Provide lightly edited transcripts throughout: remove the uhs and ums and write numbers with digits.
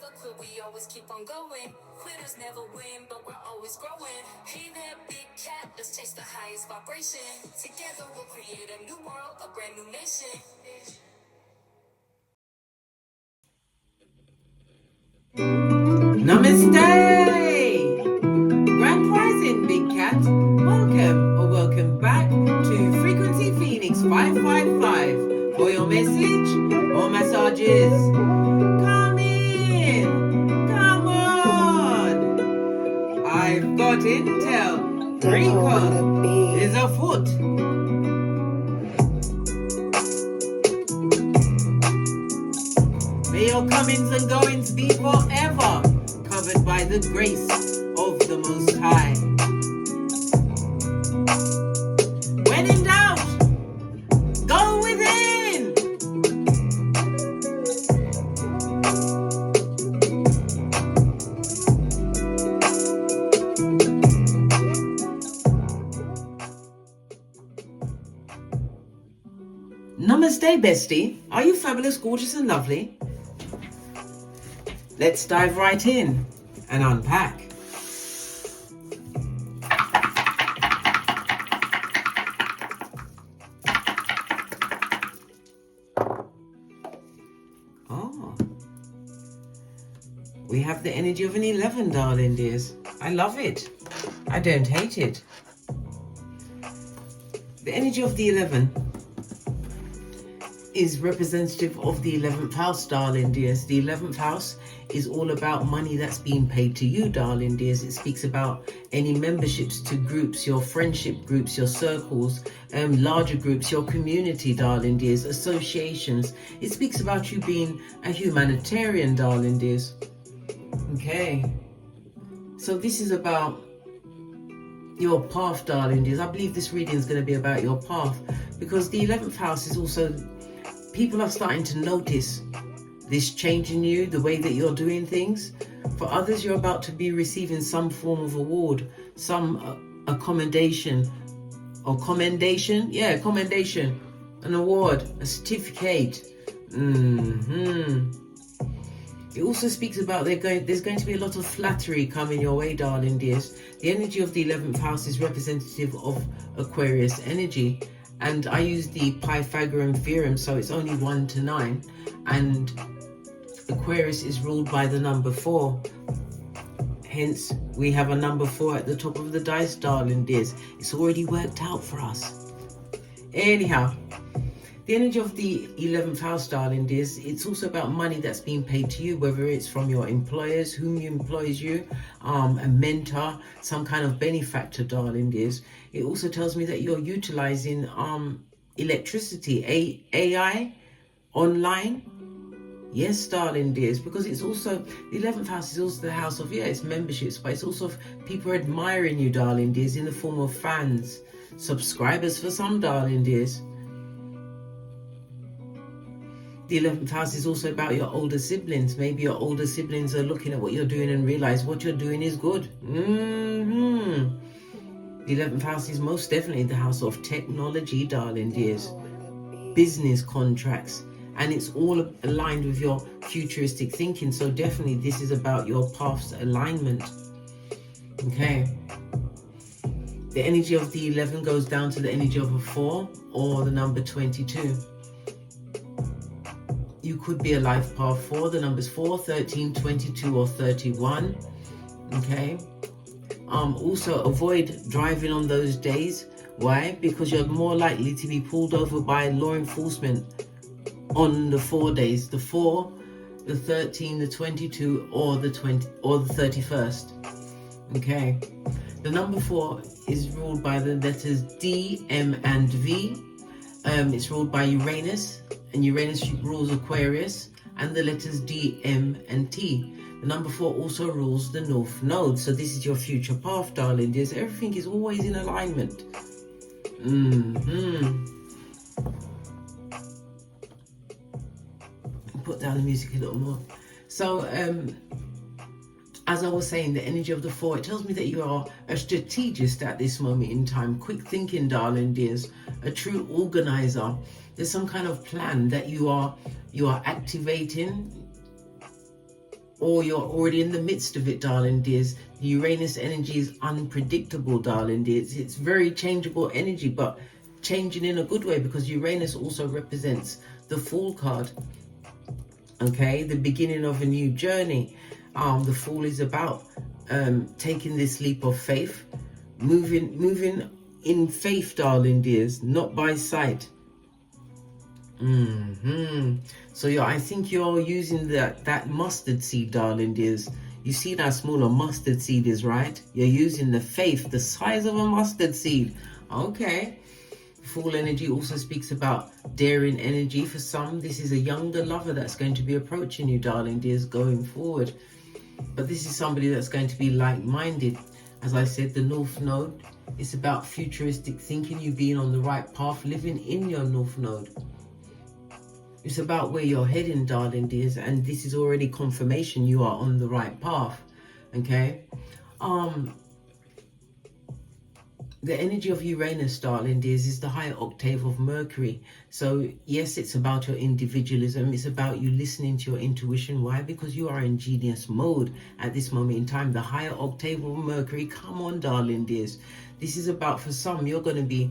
never quit, we always keep on going. Quitters never win, but we're always growing. Hey there, big cat, let's chase the highest vibration. Together we'll create a new world, a brand new nation. Namaste! Grand Rising, Big Cat. Welcome back to Frequency Phoenix 555 for your message or massages. Come in! Come on! I've got intel. Recon is afoot. May your comings and goings be forever covered by the grace of the Most High. When in doubt, go within. Namaste, bestie. Are you fabulous, gorgeous, and lovely? Let's dive right in and unpack. We have the energy of an 11, darling dears. I love it. I don't hate it. The energy of the 11 is representative of the 11th house, darling dears. The 11th house is all about money that's being paid to you, darling dears. It speaks about any memberships to groups, your friendship groups, your circles, larger groups, your community, darling dears, associations. It speaks about you being a humanitarian, darling dears. Okay, so this is about your path, darling dears. I believe this reading is going to be about your path, because the 11th house is also, people are starting to notice this change in you, the way that you're doing things. For others, you're about to be receiving some form of award, some accommodation or commendation. Yeah, commendation, an award, a certificate. It also speaks about there's going to be a lot of flattery coming your way, darling dears. The energy of the 11th house is representative of Aquarius energy. And I use the Pythagorean theorem, so it's only 1 to 9. And Aquarius is ruled by the number 4. Hence, we have a number 4 at the top of the dice, darling dears. It's already worked out for us. Anyhow, the energy of the 11th house, darling dears, it's also about money that's being paid to you, whether it's from your employers, whom employs you, a mentor, some kind of benefactor, darling dears. It also tells me that you're utilizing electricity, AI, online. Yes, darling dears, because it's also, the 11th house is also the house of, it's memberships, but it's also people admiring you, darling dears, in the form of fans, subscribers for some, darling dears. The 11th house is also about your older siblings. Maybe your older siblings are looking at what you're doing and realize what you're doing is good. The 11th house is most definitely the house of technology, darling dears. Business contracts. And it's all aligned with your futuristic thinking. So definitely this is about your path's alignment. Okay. The energy of the 11 goes down to the energy of a 4 or the number 22. You could be a life path 4. The numbers 4, 13, 22, or 31. Okay. Also avoid driving on those days. Why? Because you're more likely to be pulled over by law enforcement on the 4 days. The 4, the 13, the 22, or the 20, or the 31st. Okay. The number 4 is ruled by the letters D, M, and V. It's ruled by Uranus, and Uranus rules Aquarius, and the letters D, M, and T. The number 4 also rules the North Node. So this is your future path, darling dears. Everything is always in alignment. Put down the music a little more. So, as I was saying, the energy of the 4, it tells me that you are a strategist at this moment in time. Quick thinking, darling dears. A true organizer. There's some kind of plan that you are activating or you're already in the midst of it, darling dears. The Uranus energy is unpredictable, darling dears. It's very changeable energy, but changing in a good way, because Uranus also represents the Fool card. Okay, the beginning of a new journey. The Fool is about taking this leap of faith, moving in faith, darling dears, not by sight. So I think you're using that mustard seed, darling dears. You see how small a mustard seed is, right? You're using the faith, the size of a mustard seed. Okay. Fool energy also speaks about daring energy. For some, this is a younger lover that's going to be approaching you, darling dears, going forward. But this is somebody that's going to be like-minded. As I said, the North Node, it's about futuristic thinking, you being on the right path, living in your North Node. It's about where you're heading, darling dears, and this is already confirmation you are on the right path. Okay. The energy of Uranus, darling dears, is the higher octave of Mercury. So yes, it's about your individualism. It's about you listening to your intuition. Why? Because you are in genius mode at this moment in time. The higher octave of Mercury. Come on, darling dears. This is about, for some, you're going to be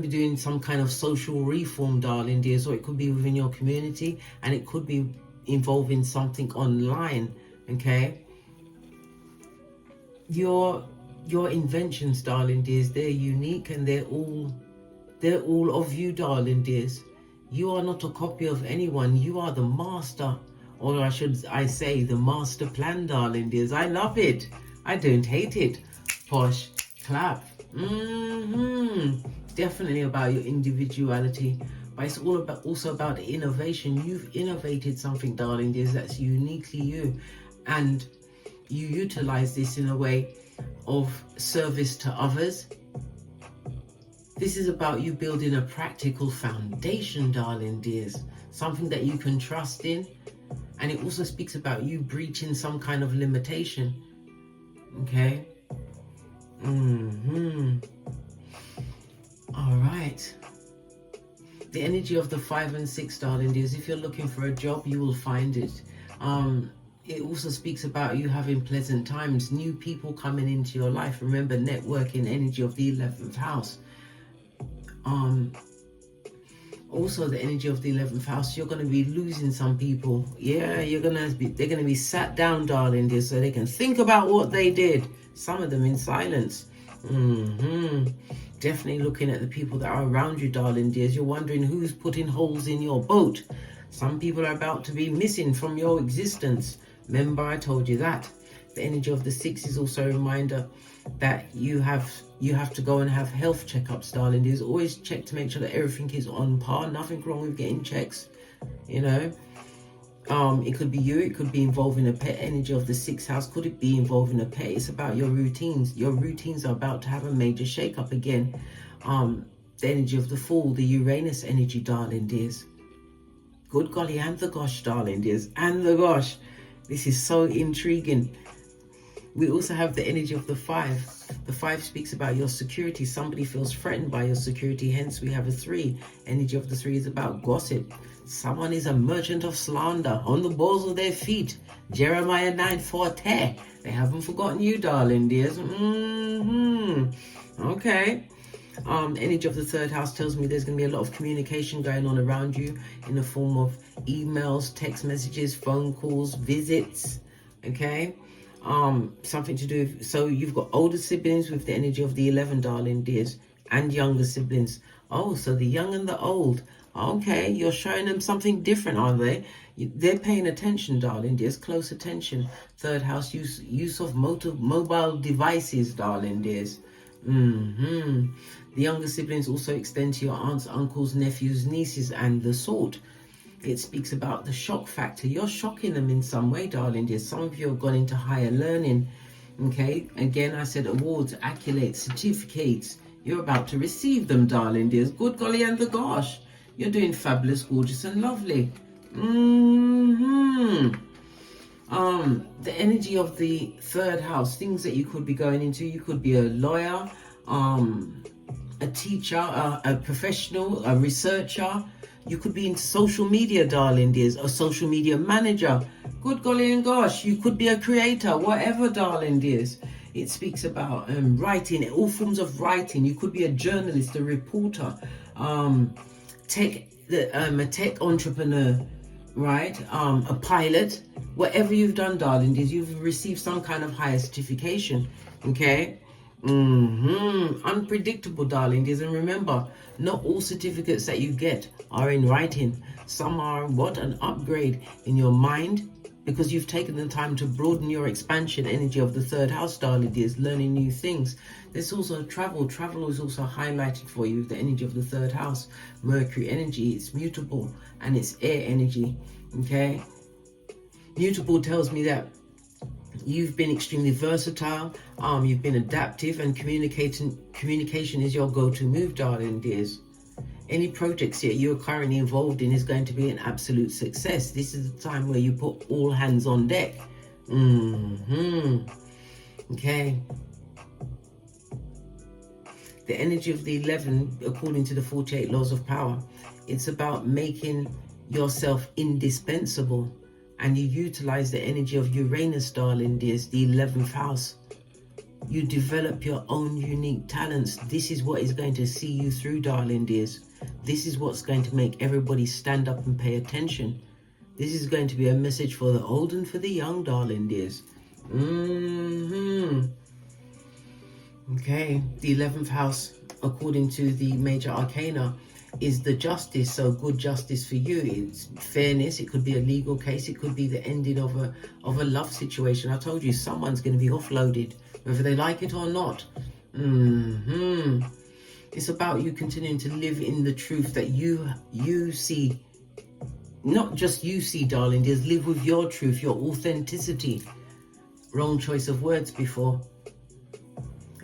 doing some kind of social reform, darling dears, or it could be within your community, and it could be involving something online. Okay. Your inventions, darling dears, they're unique, and they're all of you, darling dears. You are not a copy of anyone. You are the master, or I say the master plan, darling dears. I love it. I don't hate it. Posh clap. Definitely about your individuality, but it's also about innovation. You've innovated something, darling dears, that's uniquely you, and you utilize this in a way of service to others. This is about you building a practical foundation, darling dears, something that you can trust in, and it also speaks about you breaching some kind of limitation. Okay. All right. The energy of the 5 and 6, darling dears, if you're looking for a job, you will find it. It also speaks about you having pleasant times, new people coming into your life. Remember, networking, energy of the 11th house. Also the energy of the 11th house, you're going to be losing some people. Yeah, they're going to be sat down, darling dear, so they can think about what they did. Some of them in silence. Definitely looking at the people that are around you, darling dears. You're wondering who's putting holes in your boat. Some people are about to be missing from your existence. Remember, I told you that. The energy of the 6 is also a reminder that you have to go and have health checkups, darling dears. Always check to make sure that everything is on par. Nothing wrong with getting checks, you know. It could be you, it could be involving a pet. Energy of the 6th house, could it be involving a pet? It's about your routines. Your routines are about to have a major shake-up again. The energy of the Fool, the Uranus energy, darling dears. Good golly, and the gosh, darling dears, and the gosh. This is so intriguing. We also have the energy of the 5. The 5 speaks about your security. Somebody feels threatened by your security, hence we have a 3. Energy of the 3 is about gossip. Someone is a merchant of slander, on the balls of their feet. Jeremiah 9:4. They haven't forgotten you, darling dears. Okay. Energy of the 3rd house tells me there's going to be a lot of communication going on around you in the form of emails, text messages, phone calls, visits. Okay. Something to do with, so you've got older siblings with the energy of the 11, darling dears, and younger siblings. Oh, so the young and the old. Okay, you're showing them something different, aren't they? They're paying attention, darling dears, close attention. 3rd house, use of mobile devices, darling dears. The younger siblings also extend to your aunts, uncles, nephews, nieces, and the sort. It speaks about the shock factor. You're shocking them in some way, darling dears. Some of you have gone into higher learning. Okay, again, I said awards, accolades, certificates. You're about to receive them, darling dears. Good golly and the gosh. You're doing fabulous, gorgeous, and lovely. The energy of the 3rd house, things that you could be going into. You could be a lawyer, a teacher, a professional, a researcher. You could be into social media, darling dears, a social media manager. Good golly and gosh, you could be a creator, whatever, darling dears. It speaks about writing, all forms of writing. You could be a journalist, a reporter, a tech entrepreneur, right? A pilot. Whatever you've done, darling dears, you've received some kind of higher certification, okay? Unpredictable, darling dears. And remember, not all certificates that you get are in writing. Some are an upgrade in your mind, because you've taken the time to broaden your expansion energy of the third house, darling dears, learning new things. There's also travel. Travel is also highlighted for you with the energy of the third house. Mercury energy, it's mutable and it's air energy, okay? Mutable tells me that you've been extremely versatile, you've been adaptive, and communication is your go-to move, darling dears. Any projects that you're currently involved in is going to be an absolute success. This is the time where you put all hands on deck. Okay. The energy of the 11, according to the 48 laws of power, it's about making yourself indispensable. And you utilize the energy of Uranus, darling dears, the 11th house. You develop your own unique talents. This is what is going to see you through, darling dears. This is what's going to make everybody stand up and pay attention. This is going to be a message for the old and for the young, darling dears. Okay, the 11th house, according to the major arcana, is the justice. So good justice for you. It's fairness. It could be a legal case. It could be the ending of a love situation. I told you, someone's going to be offloaded, whether they like it or not. It's about you continuing to live in the truth that you see. Not just you see, darling dears. Live with your truth, your authenticity. Wrong choice of words before.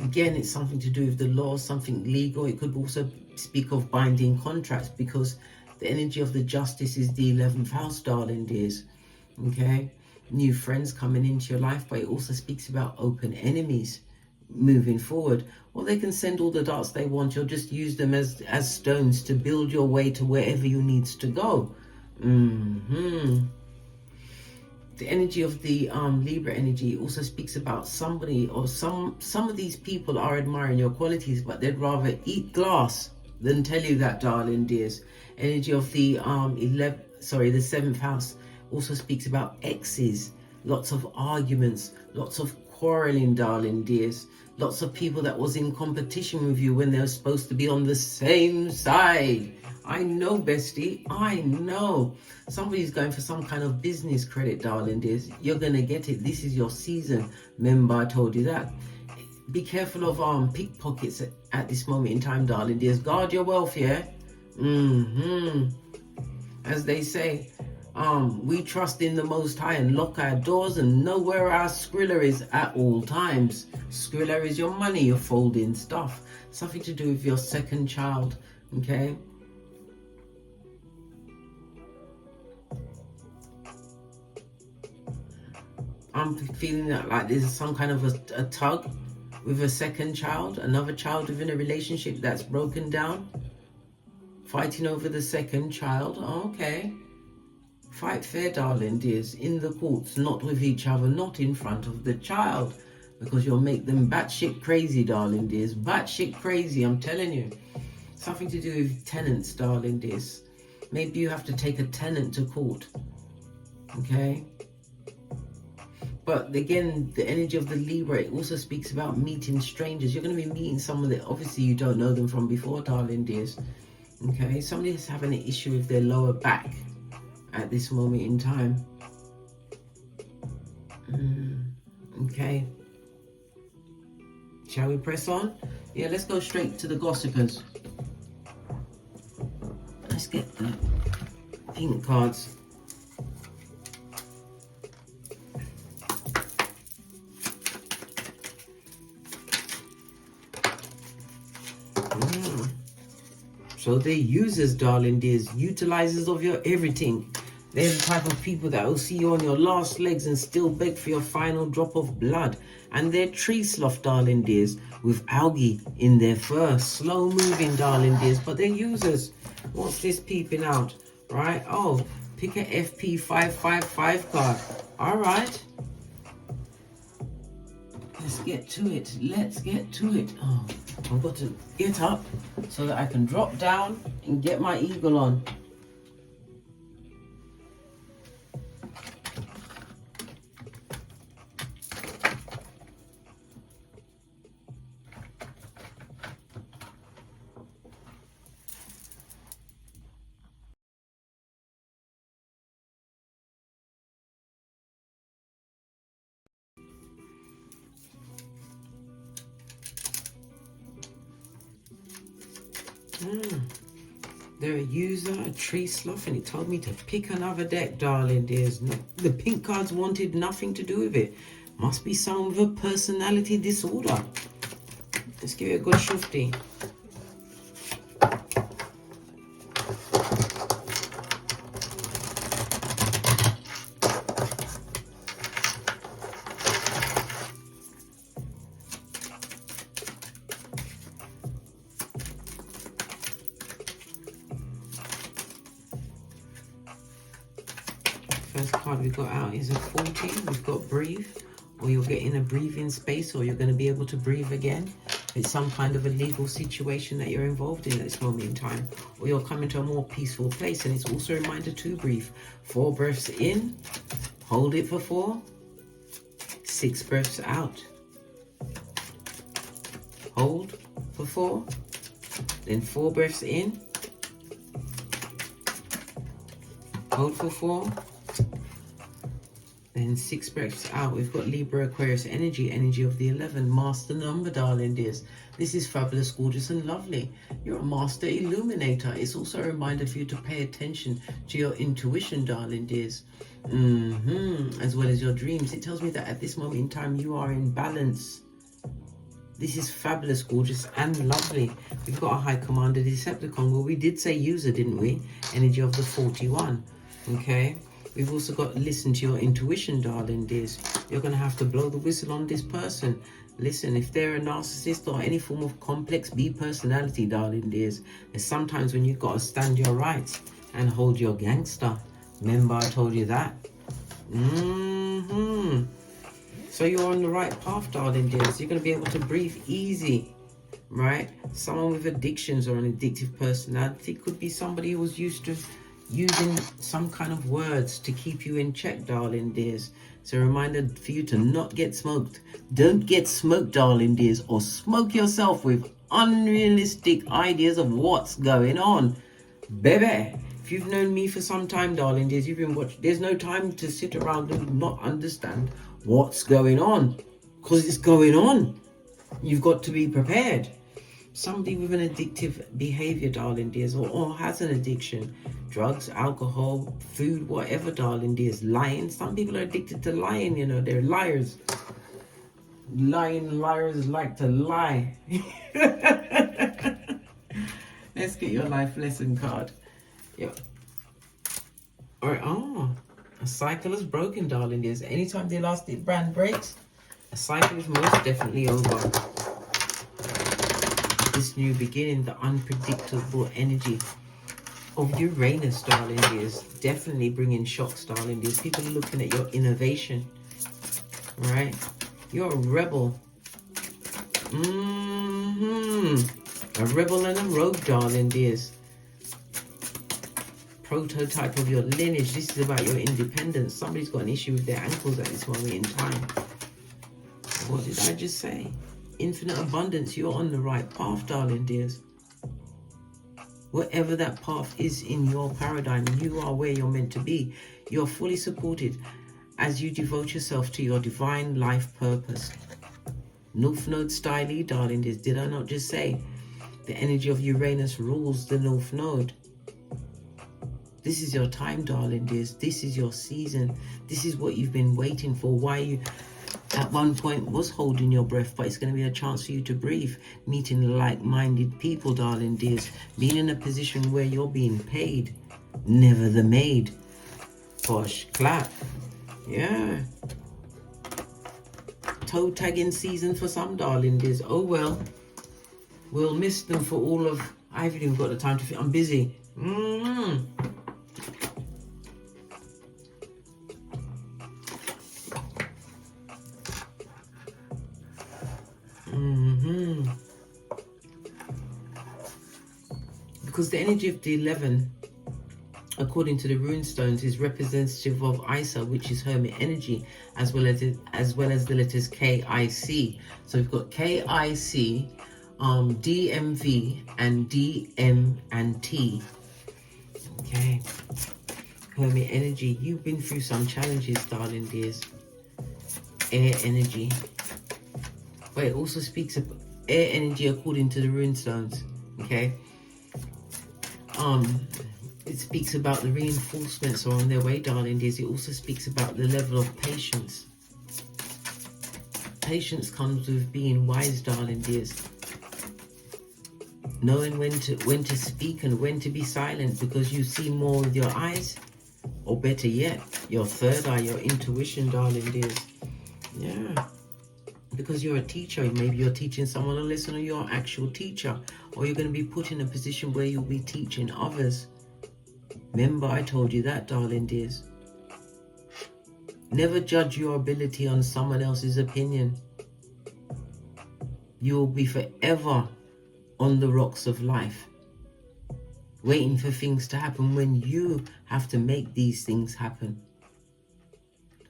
Again, it's something to do with the law, something legal. It could also speak of binding contracts, because the energy of the justice is the 11th house, darling dears. Okay? New friends coming into your life, but it also speaks about open enemies moving forward. Or they can send all the darts they want. You'll just use them as stones to build your way to wherever you need to go. The energy of the Libra energy also speaks about somebody, or some of these people are admiring your qualities, but they'd rather eat glass than tell you that, darling dears. Energy of the the 7th house also speaks about exes, lots of arguments, lots of quarreling, darling dears. Lots of people that was in competition with you when they were supposed to be on the same side. I know, bestie, I know. Somebody's going for some kind of business credit, darling dears. You're going to get it. This is your season. Remember, I told you that. Be careful of pickpockets at this moment in time, darling dears. Guard your wealth, yeah? As they say, we trust in the Most High and lock our doors and know where our Skrilla is at all times. Skrilla is your money, your folding stuff. Something to do with your second child, okay? I'm feeling that like there's some kind of a tug with a second child, another child within a relationship that's broken down. Fighting over the second child, okay. Fight fair, darling dears, in the courts, not with each other, not in front of the child, because you'll make them batshit crazy, darling dears. Batshit crazy, I'm telling you. Something to do with tenants, darling dears. Maybe you have to take a tenant to court, okay? But again, the energy of the Libra, it also speaks about meeting strangers. You're going to be meeting someone that obviously you don't know them from before, darling dears. Okay, somebody's having an issue with their lower back at this moment in time. Okay. Shall we press on? Yeah, let's go straight to the gossipers. Let's get the pink cards. So they're users, darling dears, utilizers of your everything. They're the type of people that will see you on your last legs and still beg for your final drop of blood. And they're tree sloth, darling dears, with algae in their fur. Slow moving, darling dears, but they're users. What's this peeping out? Right? Oh, pick a FP555 card. All right. Let's get to it. Let's get to it. Oh, I've got to get up so that I can drop down and get my eagle on. They're a user, a tree sloth, and it told me to pick another deck, darling dears. No, the pink cards wanted nothing to do with it. Must be someone with a personality disorder. Let's give it a good shufti. First card we got out is a 40. We've got breathe, or you're getting a breathing space, or you're going to be able to breathe again. It's some kind of a legal situation that you're involved in at this moment in time, or you're coming to a more peaceful place. And it's also a reminder to breathe. 4 breaths in, hold it for 4, 6 breaths out, hold for 4, then 4 breaths in, hold for 4, then 6 breaths out. We've got Libra, Aquarius energy, energy of the 11, master number, darling dears. This is fabulous, gorgeous, and lovely. You're a master illuminator. It's also a reminder for you to pay attention to your intuition, darling dears, as well as your dreams. It tells me that at this moment in time, you are in balance. This is fabulous, gorgeous, and lovely. We've got a High Commander Decepticon. Well, we did say user, didn't we? Energy of the 41. Okay. We've also got listen to your intuition, darling dears. You're going to have to blow the whistle on this person. Listen, if they're a narcissist or any form of complex B personality, darling dears, there's sometimes when you've got to stand your rights and hold your gangster. Remember I told you that? So you're on the right path, darling dears. You're going to be able to breathe easy, right? Someone with addictions or an addictive personality could be somebody who was used to using some kind of words to keep you in check, darling dears. It's a reminder for you to not get smoked. Don't get smoked, darling dears, or smoke yourself with unrealistic ideas of what's going on. Baby, if you've known me for some time, darling dears, you've been watching. There's no time to sit around and not understand what's going on, because it's going on. You've got to be prepared. Somebody with an addictive behavior, darling dears, or has an addiction, drugs, alcohol, food, whatever, darling dears, lying. Some people are addicted to lying, you know, they're liars. Lying liars like to lie. Let's get your life lesson card. Yeah. All right. A cycle is broken, darling dears. Anytime the elastic band breaks, a cycle is most definitely over. This new beginning, the unpredictable energy of Uranus, darling dears, definitely bringing shocks, darling dears. People are looking at your innovation, right? You're a rebel. A rebel and a rogue, darling dears. Prototype of your lineage. This is about your independence. Somebody's got an issue with their ankles at this moment in time. What did I just say? Infinite abundance. You're on the right path, darling dears. Whatever that path is in your paradigm, you are where you're meant to be. You're fully supported as you devote yourself to your divine life purpose. North Node style, darling dears. Did I not just say the energy of Uranus rules the North Node? This is your time, darling dears. This is your season. This is what you've been waiting for. Why you at one point was holding your breath, but it's going to be a chance for you to breathe, meeting like-minded people, darling dears, being in a position where you're being paid, never the maid. Posh clap. Yeah. Toe tagging season for some, darling dears. Oh well, we'll miss them for all of I haven't even got the time to fit. I'm busy. Because the energy of the 11, according to the rune stones, is representative of Isa, which is hermit energy, as well as the letters KIC. So we've got KIC, DMV, and DM and T. Okay, hermit energy. You've been through some challenges, darling dears. Air energy. But it also speaks of air energy according to the rune stones. Okay. It speaks about the reinforcements are on their way, darling dears. It also speaks about the level of patience. Patience comes with being wise, darling dears. Knowing when to speak and when to be silent, because you see more with your eyes, or better yet, your third eye, your intuition, darling dears. Yeah. Because you're a teacher, maybe you're teaching someone a lesson, or you're an actual teacher, or you're going to be put in a position where you'll be teaching others. Remember, I told you that, darling dears. Never judge your ability on someone else's opinion. You will be forever on the rocks of life, waiting for things to happen when you have to make these things happen.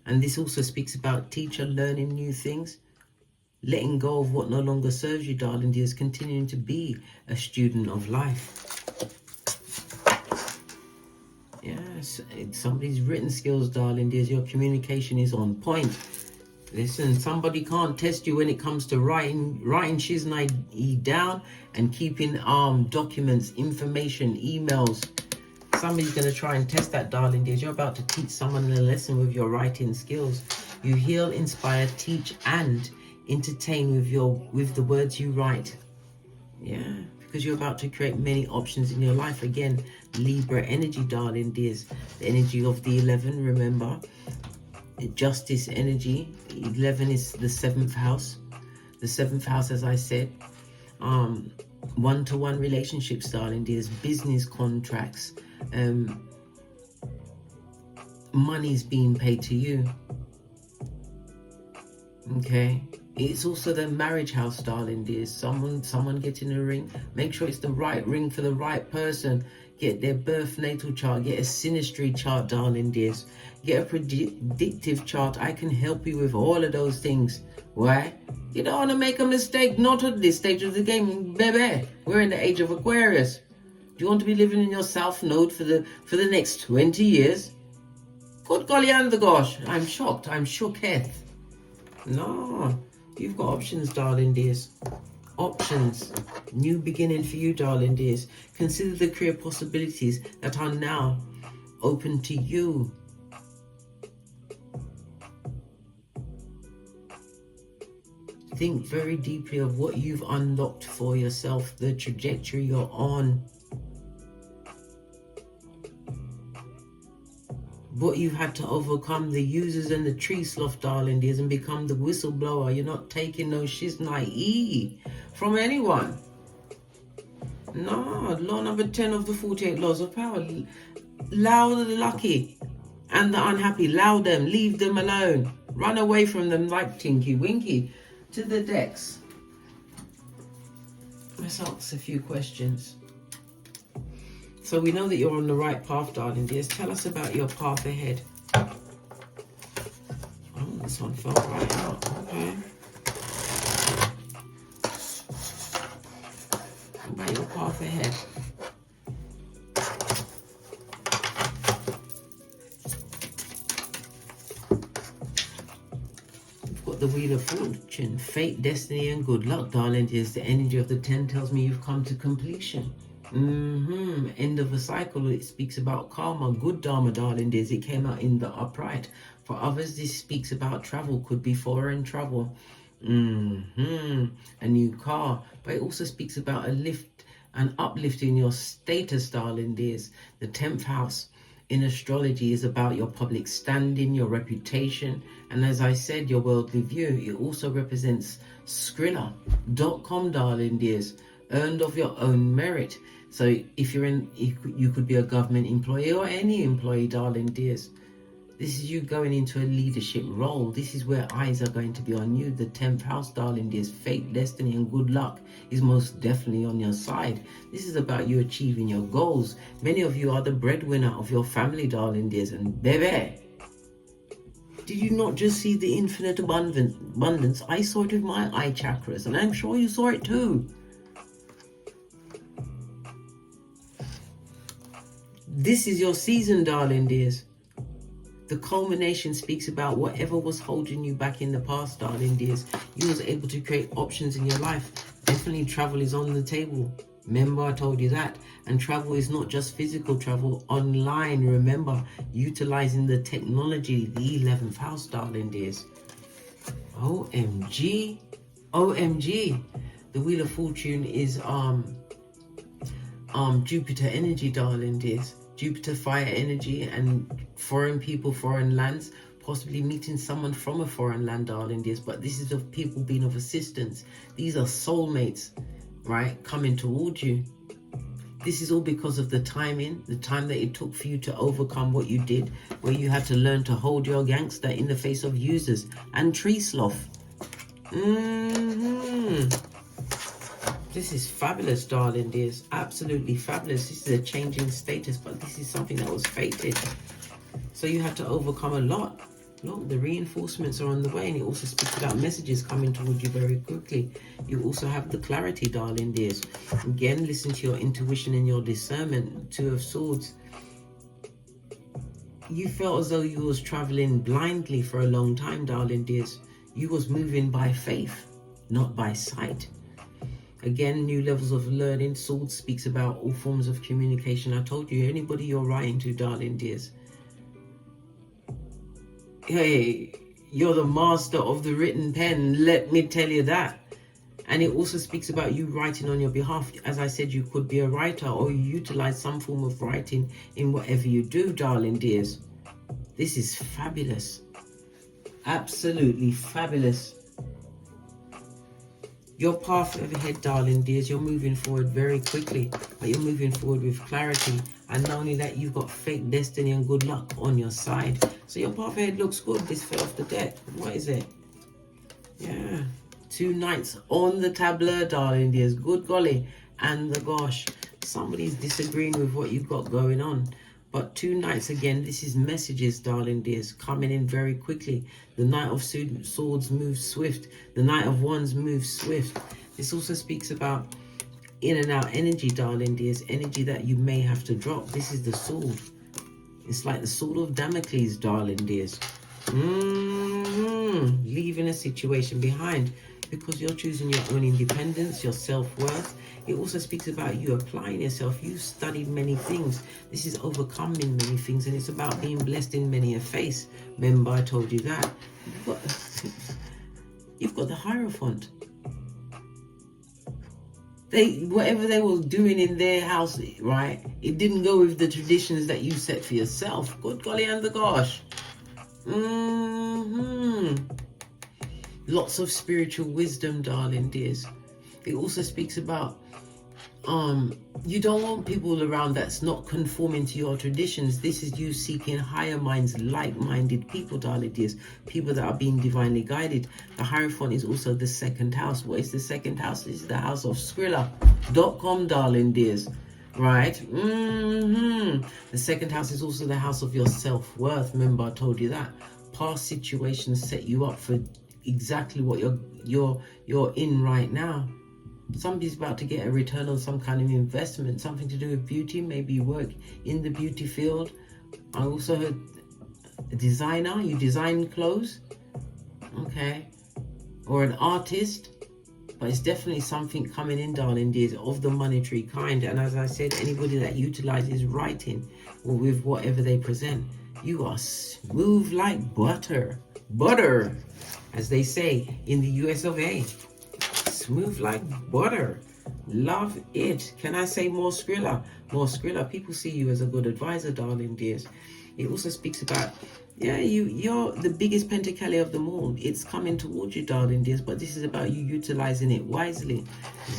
And this also speaks about teacher learning new things, letting go of what no longer serves you, darling dears, continuing to be a student of life. Yes, somebody's written skills, darling dears, your communication is on point. Listen, somebody can't test you when it comes to writing shiznai down and keeping documents, information, emails. Somebody's going to try and test that, darling dears. You're about to teach someone a lesson with your writing skills. You heal, inspire, teach, and entertain with the words you write. Yeah, because you're about to create many options in your life. Again, Libra energy, darling dears. The energy of the 11, remember. Justice energy. 11 is the 7th house. The 7th house, as I said, one-to-one relationships, darling dears. Business contracts. Money's being paid to you. Okay. It's also the marriage house, darling dears. Someone getting a ring. Make sure it's the right ring for the right person. Get their birth natal chart. Get a synastry chart, darling dears. Get a predictive chart. I can help you with all of those things. Why? You don't want to make a mistake. Not at this stage of the game, baby. We're in the age of Aquarius. Do you want to be living in your South Node for the next 20 years? Good golly and the gosh. I'm shocked. I'm shooketh. No. You've got options, darling dears. Options. New beginning for you, darling dears. Consider the career possibilities that are now open to you. Think very deeply of what you've unlocked for yourself, the trajectory you're on. What you've had to overcome, the users and the tree sloth, darling dears, and become the whistleblower. You're not taking no shiznai from anyone. No, law number 10 of the 48 laws of power. Allow the lucky and the unhappy. Allow them, leave them alone. Run away from them like Tinky Winky. To the decks. Let's ask a few questions. So we know that you're on the right path, darling dears. Tell us about your path ahead. Oh, this one fell right out. Okay. What about your path ahead? We've got the Wheel of Fortune, fate, destiny, and good luck, darling dears. The energy of the 10 tells me you've come to completion. End of a cycle. It speaks about karma, good dharma, darling dears. It came out in the upright. For others, this speaks about travel. Could be foreign travel. A new car. But it also speaks about an uplift in your status, darling dears. The 10th house in astrology is about your public standing, your reputation, and as I said, your worldly view. It also represents Skrilla.com, darling dears. Earned of your own merit. So if you're you could be a government employee or any employee, darling dears. This is you going into a leadership role. This is where eyes are going to be on you. The 10th house, darling dears, fate, destiny, and good luck is most definitely on your side. This is about you achieving your goals. Many of you are the breadwinner of your family, darling dears. And baby, did you not just see the infinite abundance? I saw it with my eye chakras, and I'm sure you saw it too. This is your season, darling dears. The culmination speaks about whatever was holding you back in the past, darling dears. You was able to create options in your life. Definitely travel is on the table. Remember, I told you that. And travel is not just physical travel, online. Remember, utilizing the technology, the 11th house, darling dears. OMG. OMG. The Wheel of Fortune is Jupiter energy, darling dears. Jupiter fire energy and foreign people, foreign lands, possibly meeting someone from a foreign land, darling dears. But this is of people being of assistance. These are soulmates, right, coming towards you. This is all because of the timing, the time that it took for you to overcome what you did, where you had to learn to hold your gangster in the face of users and tree sloth. This is fabulous, darling dears. Absolutely fabulous. This is a changing status, but this is something that was fated. So you had to overcome a lot. Look, the reinforcements are on the way, and it also speaks about messages coming towards you very quickly. You also have the clarity, darling dears. Again, listen to your intuition and your discernment. 2 of Swords. You felt as though you was traveling blindly for a long time, darling dears. You was moving by faith, not by sight. Again, new levels of learning. Swords speaks about all forms of communication. I told you, anybody you're writing to, darling dears. Hey, you're the master of the written pen. Let me tell you that. And it also speaks about you writing on your behalf. As I said, you could be a writer, or you utilize some form of writing in whatever you do, darling dears. This is fabulous. Absolutely fabulous. Your path ahead, darling dears, you're moving forward very quickly, but you're moving forward with clarity. And not only that, you've got fate, destiny, and good luck on your side. So your path ahead looks good. This fell off the deck. What is it? Yeah. 2 knights on the tableau, darling dears. Good golly. And the gosh, somebody's disagreeing with what you've got going on. But 2 knights, again, this is messages, darling dears, coming in very quickly. The Knight of Swords moves swift. The Knight of Wands moves swift. This also speaks about in and out energy, darling dears. Energy that you may have to drop. This is the sword. It's like the sword of Damocles, darling dears. Leaving a situation behind because you're choosing your own independence, your self-worth. It also speaks about you applying yourself. You've studied many things. This is overcoming many things, and it's about being blessed in many a face. Remember, I told you that. You've got the Hierophant. Whatever they were doing in their house, right, it didn't go with the traditions that you set for yourself. Good golly and the gosh. Lots of spiritual wisdom, darling dears. It also speaks about you don't want people around that's not conforming to your traditions. This is you seeking higher minds, like-minded people, darling dears. People that are being divinely guided. The Hierophant is also the 2nd house. What is the 2nd house? It's the house of Skrilla.com, darling dears. Right? The 2nd house is also the house of your self-worth. Remember, I told you that. Past situations set you up for exactly what you're in right now. Somebody's about to get a return on some kind of investment, something to do with beauty. Maybe you work in the beauty field. I also heard a designer. You design clothes, okay, or an artist. But it's definitely something coming in, darling dears, of the monetary kind. And as I said, anybody that utilizes writing or with whatever they present, you are smooth like butter. Butter, as they say in the US of A. Smooth like butter. Love it. Can I say more Skrilla? More Skrilla. People see you as a good advisor, darling dears. It also speaks about, yeah, you're the biggest Pentacale of them all. It's coming towards you, darling dears, but this is about you utilizing it wisely.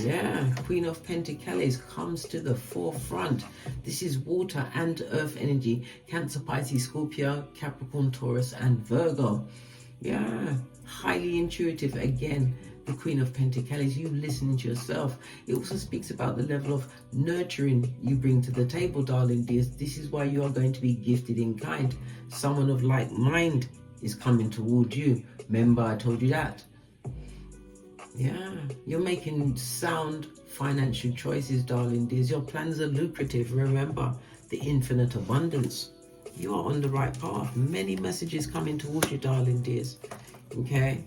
Yeah, Queen of Pentacles comes to the forefront. This is water and earth energy. Cancer, Pisces, Scorpio, Capricorn, Taurus, and Virgo. Yeah, highly intuitive again. The Queen of Pentacles, you listening to yourself. It also speaks about the level of nurturing you bring to the table, darling dears. This is why you are going to be gifted in kind. Someone of like mind is coming toward you. Remember, I told you that. Yeah, you're making sound financial choices, darling dears. Your plans are lucrative. Remember, the infinite abundance. You are on the right path. Many messages coming towards you, darling dears. Okay.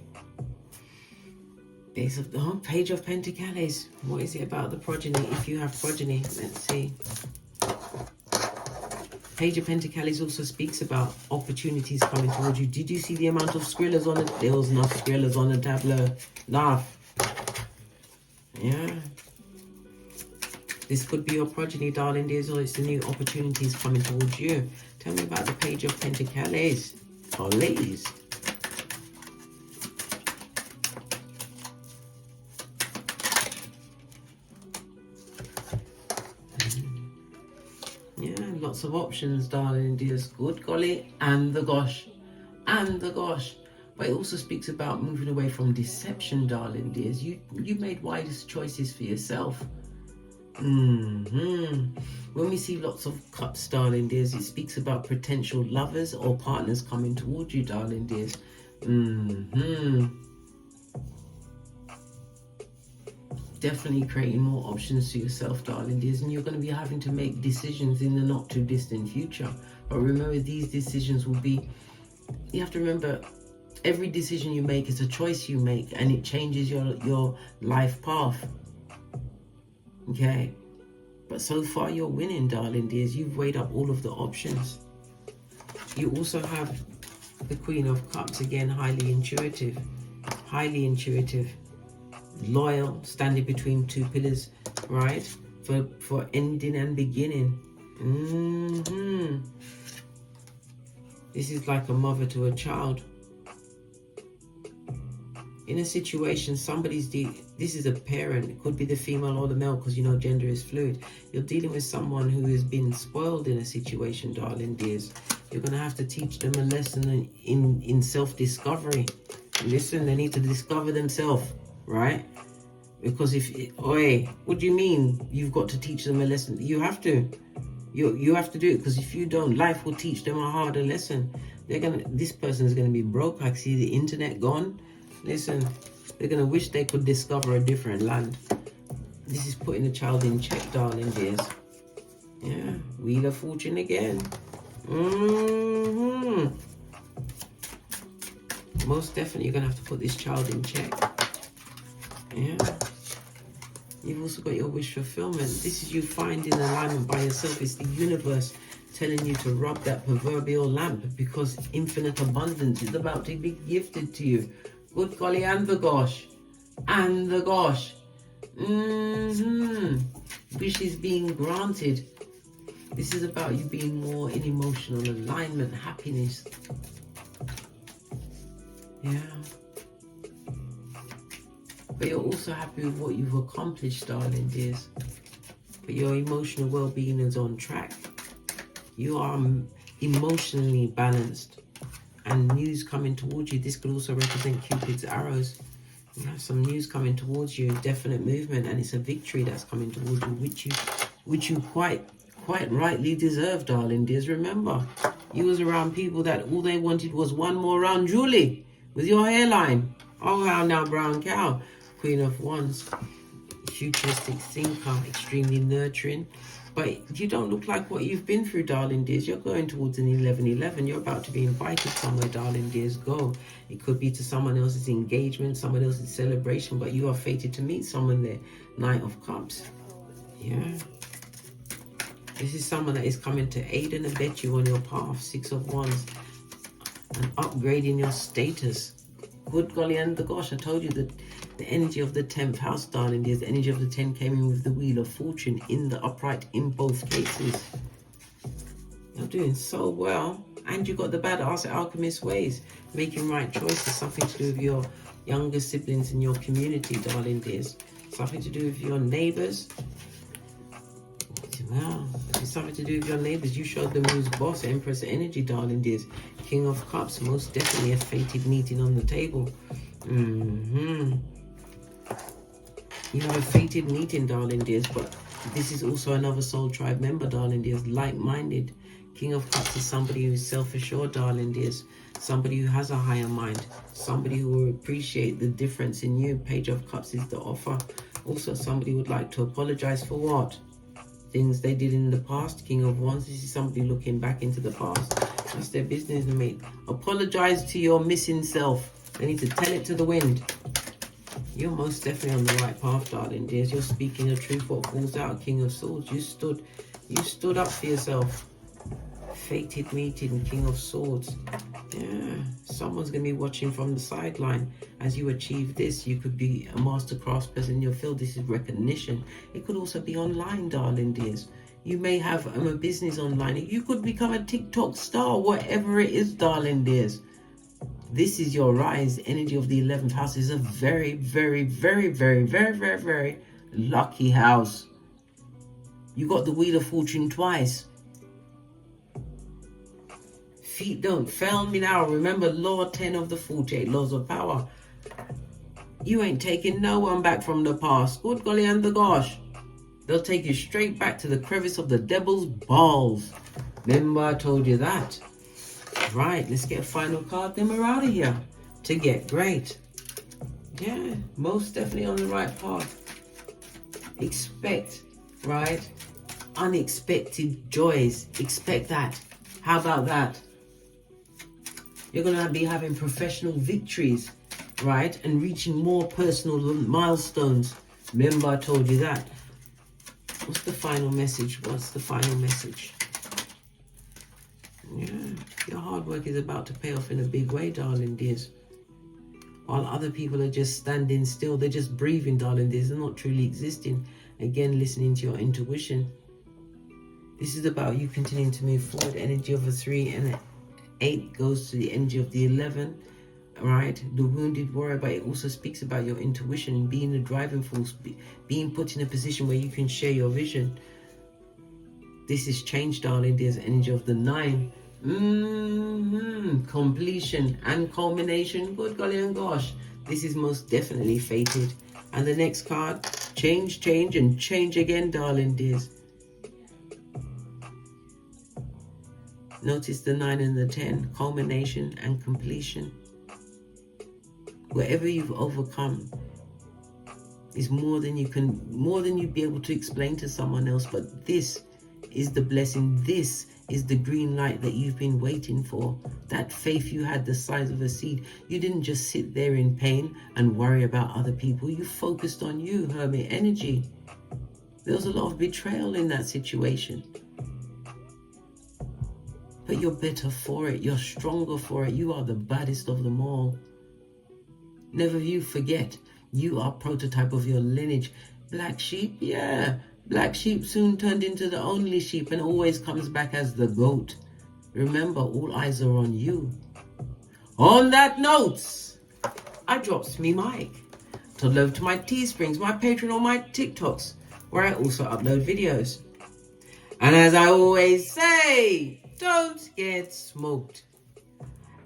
There's a Page of Pentacles. What is it about the progeny? If you have progeny, let's see. Page of Pentacles also speaks about opportunities coming towards you. Did you see the amount of Skrillas on it? There was enough Skrillas on the tableau. Laugh. Yeah. This could be your progeny, darling dears, or it's the new opportunities coming towards you. Tell me about the Page of Pentacles. Oh, ladies. Yeah, lots of options, darling dears. Good golly, and the gosh. And the gosh. But it also speaks about moving away from deception, darling dears. You made wisest choices for yourself. When we see lots of cups, darling dears, it speaks about potential lovers or partners coming towards you, darling dears. Definitely creating more options to yourself, darling dears, and you're going to be having to make decisions in the not too distant future. But remember, these decisions will be, you have to remember, every decision you make is a choice you make, and it changes your life path. Okay, but so far you're winning, darling dears. You've weighed up all of the options. You also have the Queen of Cups, again, highly intuitive, loyal, standing between two pillars, right, for ending and beginning. This is like a mother to a child. In a situation, this is a parent. It could be the female or the male, because you know gender is fluid. You're dealing with someone who has been spoiled in a situation, darling dears. You're going to have to teach them a lesson in self-discovery. Listen, they need to discover themselves, right? Because what do you mean you've got to teach them a lesson? You have to. You have to do it, because if you don't, life will teach them a harder lesson. This person is going to be broke. I see the internet gone. Listen, they're going to wish they could discover a different land. This is putting the child in check, darling dears. Yeah, Wheel of Fortune again. Most definitely you're going to have to put this child in check. Yeah. You've also got your wish fulfillment. This is you finding alignment by yourself. It's the universe telling you to rub that proverbial lamp, because infinite abundance is about to be gifted to you. Good golly, and the gosh. And the gosh. Wishes being granted. This is about you being more in emotional alignment, happiness. Yeah. But you're also happy with what you've accomplished, darling dears. But your emotional well-being is on track. You are emotionally balanced. And news coming towards you. This could also represent Cupid's arrows. You have some news coming towards you, definite movement, and it's a victory that's coming towards you, which you quite rightly deserve, darling dears. Remember, you was around people that all they wanted was one more round, Julie, with your hairline. Oh, how now, brown cow. Queen of Wands, futuristic thinker, extremely nurturing. But you don't look like what you've been through, darling dears. You're going towards an 11-11. You're about to be invited somewhere, darling dears. Go. It could be to someone else's engagement, someone else's celebration, but you are fated to meet someone there. Knight of Cups. Yeah. This is someone that is coming to aid and abet you on your path. 6 of Wands. And upgrading your status. Good golly and the gosh, I told you that The energy of the 10th house, darling dears. The energy of the 10 came in with the Wheel of Fortune in the upright in both cases. You're doing so well. And you got the Badass Alchemist ways. Making right choices. Something to do with your younger siblings in your community, darling dears. Something to do with your neighbors. Wow. It's something to do with your neighbors. You showed them who's boss. Empress energy, darling dears. King of Cups. Most definitely a fated meeting on the table. You have a fated meeting, darling dears, but this is also another soul tribe member, darling dears, like-minded. King of Cups is somebody who's self-assured, darling dears, somebody who has a higher mind, somebody who will appreciate the difference in you. Page of Cups is the offer. Also, somebody would like to apologize for what? Things they did in the past. King of Wands, this is somebody looking back into the past. That's their business, mate. Apologize to your missing self. They need to tell it to the wind. You're most definitely on the right path, darling dears. You're speaking the truth. What falls out, King of Swords. You stood up for yourself. Fated meeting, King of Swords. Yeah, someone's going to be watching from the sideline as you achieve this. You could be a master craftsperson in your field. This is recognition. It could also be online, darling dears. You may have a business online. You could become a TikTok star, whatever it is, darling dears. This is your rise. Energy of the 11th house is a very, very, very, very, very, very, very lucky house. You got the Wheel of Fortune twice. Feet don't fail me now. Remember law 10 of the 48 laws of power. You ain't taking no one back from the past. Good golly and the gosh. They'll take you straight back to the crevice of the devil's balls. Remember I told you that. Right, let's get a final card, then we're out of here. To get great. Yeah, most definitely on the right path. Expect, right, unexpected joys. Expect that. How about that? You're going to be having professional victories, right, and reaching more personal milestones. Remember I told you that. What's the final message? What's the final message? Yeah, your hard work is about to pay off in a big way, darling dears. While other people are just standing still, they're just breathing, darling dears. They're not truly existing. Again, listening to your intuition. This is about you continuing to move forward. Energy of a 3 and an 8 goes to the energy of the 11, right? The wounded warrior, but it also speaks about your intuition and being the driving force, being put in a position where you can share your vision. This is change, darling dears. Energy of the 9. Completion and culmination. Good golly and gosh. This is most definitely fated. And the next card, change, and change again, darling dears. Notice the 9 and the 10, culmination and completion. Whatever you've overcome is more than you'd be able to explain to someone else. But this is the blessing. This is the green light that you've been waiting for. That faith you had the size of a seed. You didn't just sit there in pain and worry about other people. You focused on you, Hermit energy. There was a lot of betrayal in that situation. But you're better for it. You're stronger for it. You are the baddest of them all. Never you forget, you are prototype of your lineage. Black sheep, yeah. Black sheep soon turned into the only sheep and always comes back as the goat. Remember, all eyes are on you. On that note, I drops me mic. Toddle over to my Teesprings, my Patreon, or my TikToks, where I also upload videos. And as I always say, don't get smoked.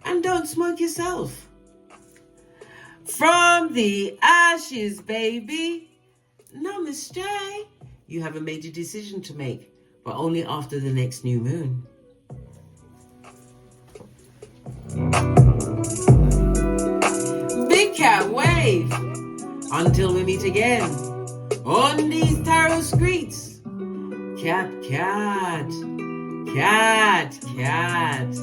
And don't smoke yourself. From the ashes, baby. Namaste. You have a major decision to make, but only after the next new moon. Big cat wave. Until we meet again on these tarot streets. Cat, cat. Cat, cat.